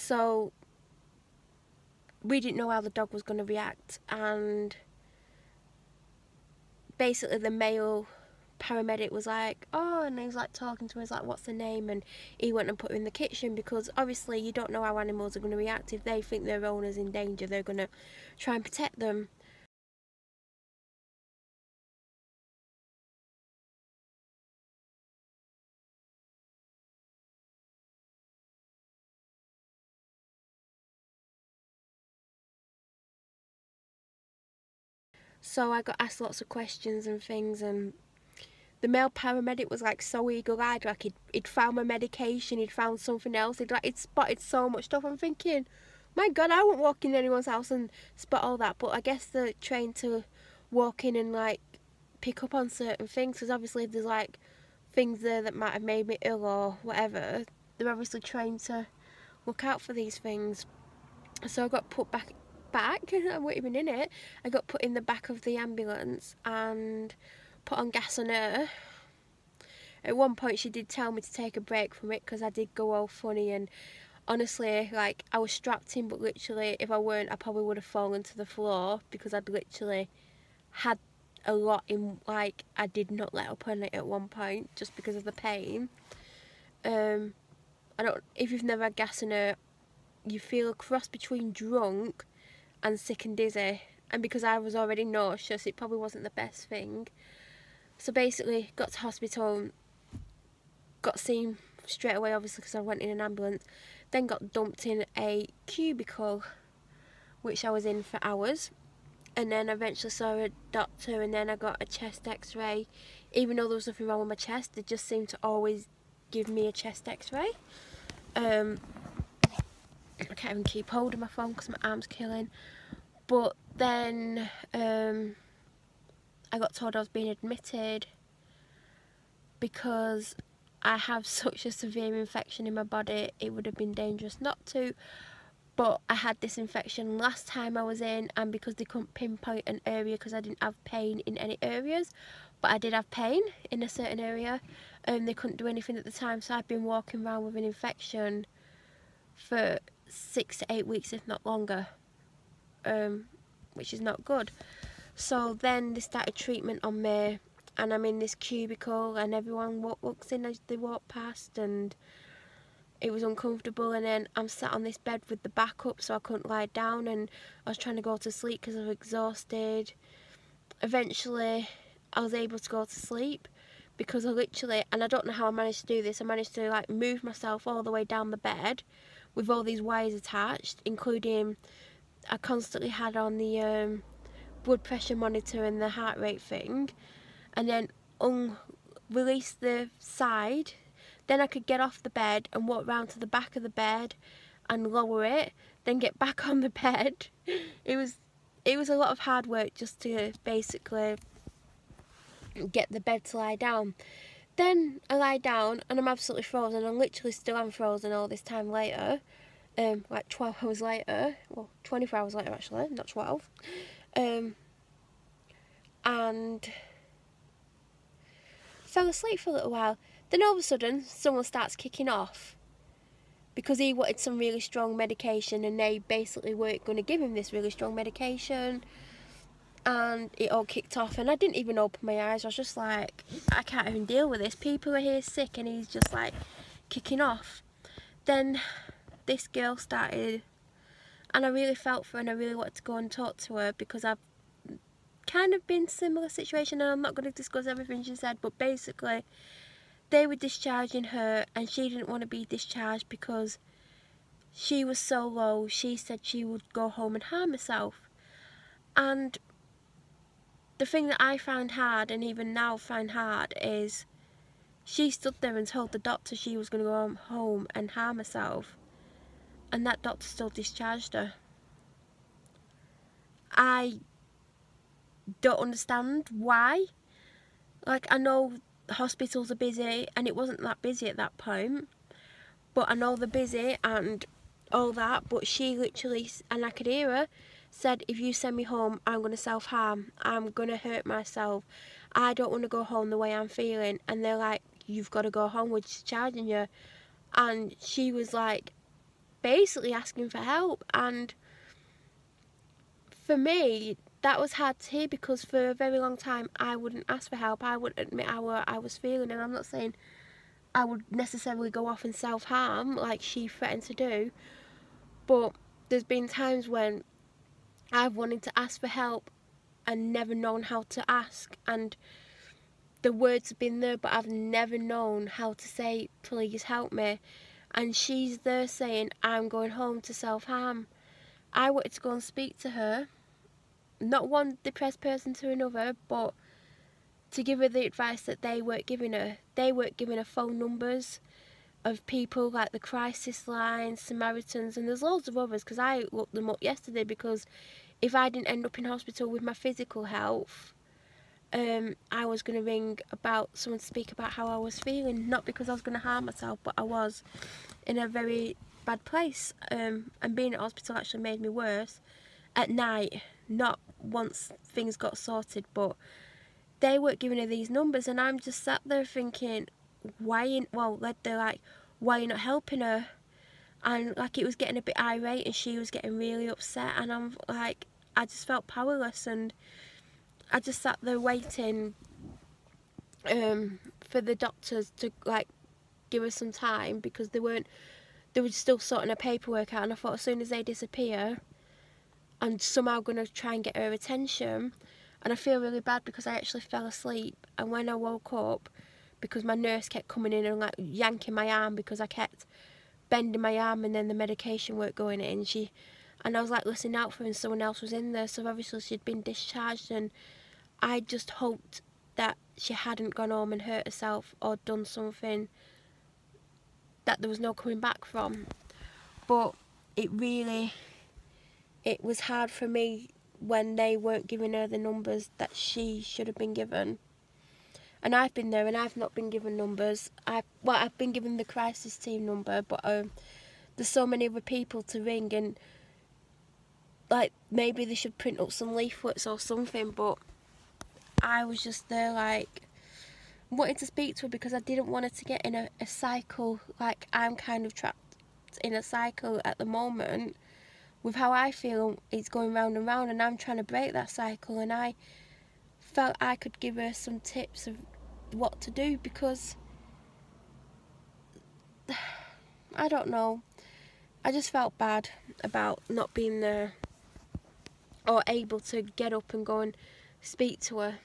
So we didn't know how the dog was going to react, and basically the male paramedic was like, oh, and he was like talking to us like, what's the name, and he went and put her in the kitchen, because obviously you don't know how animals are going to react. If they think their owner's in danger, they're going to try and protect them. So I got asked lots of questions and things, and the male paramedic was like so eagle-eyed, like he'd found my medication, he'd found something else, he'd spotted so much stuff. I'm thinking, my God, I won't walk in anyone's house and spot all that. But I guess they're trained to walk in and like pick up on certain things, because obviously if there's like things there that might have made me ill or whatever, they're obviously trained to look out for these things. So I got put back, I wasn't even in it. I got put in the back of the ambulance and put on gas and air. At one point she did tell me to take a break from it, because I did go all funny, and honestly, like, I was strapped in, but literally if I weren't, I probably would have fallen to the floor, because I'd literally had a lot in, like, I did not let up on it at one point just because of the pain. If you've never had gas and air, you feel a cross between drunk and sick and dizzy, and because I was already nauseous, it probably wasn't the best thing. So basically got to hospital, got seen straight away obviously because I went in an ambulance, then got dumped in a cubicle which I was in for hours, and then eventually saw a doctor, and then I got a chest x-ray. Even though there was nothing wrong with my chest, they just seemed to always give me a chest x-ray. I can't even keep hold of my phone because my arm's killing. But then I got told I was being admitted because I have such a severe infection in my body. It would have been dangerous not to, but I had this infection last time I was in, and because they couldn't pinpoint an area because I didn't have pain in any areas, but I did have pain in a certain area, and they couldn't do anything at the time, so I've been walking around with an infection for 6 to 8 weeks, if not longer, which is not good. So then they started treatment on me, and I'm in this cubicle, and everyone looks in as they walk past, and it was uncomfortable. And then I'm sat on this bed with the back up, so I couldn't lie down, and I was trying to go to sleep because I was exhausted. Eventually I was able to go to sleep because I literally, and I don't know how I managed to do this, I managed to like move myself all the way down the bed with all these wires attached, including I constantly had on the blood pressure monitor and the heart rate thing, and then release the side. Then I could get off the bed and walk round to the back of the bed and lower it, then get back on the bed. It was a lot of hard work just to basically get the bed to lie down. Then I lie down and I'm absolutely frozen. I literally still am frozen all this time later, like 12 hours later, well 24 hours later actually, not 12. And fell asleep for a little while. Then all of a sudden someone starts kicking off because he wanted some really strong medication, and they basically weren't going to give him this really strong medication, and it all kicked off, and I didn't even open my eyes. I was just like, I can't even deal with this. People are here sick and he's just like kicking off. Then this girl started, and I really felt for her, and I really wanted to go and talk to her because I've kind of been in a similar situation, and I'm not going to discuss everything she said, but basically they were discharging her and she didn't want to be discharged because she was so low. She said she would go home and harm herself. And the thing that I found hard, and even now find hard, is she stood there and told the doctor she was going to go home and harm herself, and that doctor still discharged her. I don't understand why. Like, I know hospitals are busy, and it wasn't that busy at that point, but I know they're busy and all that, but she literally, and I could hear her, said, if you send me home, I'm going to self-harm, I'm going to hurt myself, I don't want to go home the way I'm feeling. And they're like, you've got to go home, we're discharging you. And she was like, basically asking for help. And for me, that was hard to hear, because for a very long time I wouldn't ask for help. I wouldn't admit how I was feeling, and I'm not saying I would necessarily go off and self-harm like she threatened to do, but there's been times when I've wanted to ask for help and never known how to ask, and the words have been there, but I've never known how to say, please help me. And she's there saying, I'm going home to self-harm. I wanted to go and speak to her, not one depressed person to another, but to give her the advice that they weren't giving her. They weren't giving her phone numbers of people like the crisis line, Samaritans, and there's loads of others, because I looked them up yesterday, because if I didn't end up in hospital with my physical health, I was going to ring about someone to speak about how I was feeling, not because I was going to harm myself, but I was in a very bad place, and being at hospital actually made me worse at night, not once things got sorted. But they weren't giving her these numbers, and I'm just sat there thinking, why, they're like, why are you not helping her? And like, it was getting a bit irate, and she was getting really upset, and I'm like, I just felt powerless, and I just sat there waiting for the doctors to like give us some time, because they were still sorting her paperwork out, and I thought as soon as they disappear, I'm somehow going to try and get her attention. And I feel really bad, because I actually fell asleep, and when I woke up, because my nurse kept coming in and like yanking my arm, because I kept bending my arm and then the medication weren't going in, and I was like listening out for her, and someone else was in there, so obviously she'd been discharged, and I just hoped that she hadn't gone home and hurt herself or done something that there was no coming back from. But it was hard for me when they weren't giving her the numbers that she should have been given. And I've been there and I've not been given numbers. I've been given the crisis team number, but there's so many other people to ring, and like maybe they should print up some leaflets or something, but I was just there like wanting to speak to her, because I didn't want her to get in a cycle. Like, I'm kind of trapped in a cycle at the moment with how I feel. It's going round and round, and I'm trying to break that cycle, and I felt I could give her some tips of what to do, because I don't know, I just felt bad about not being there or able to get up and go and speak to her.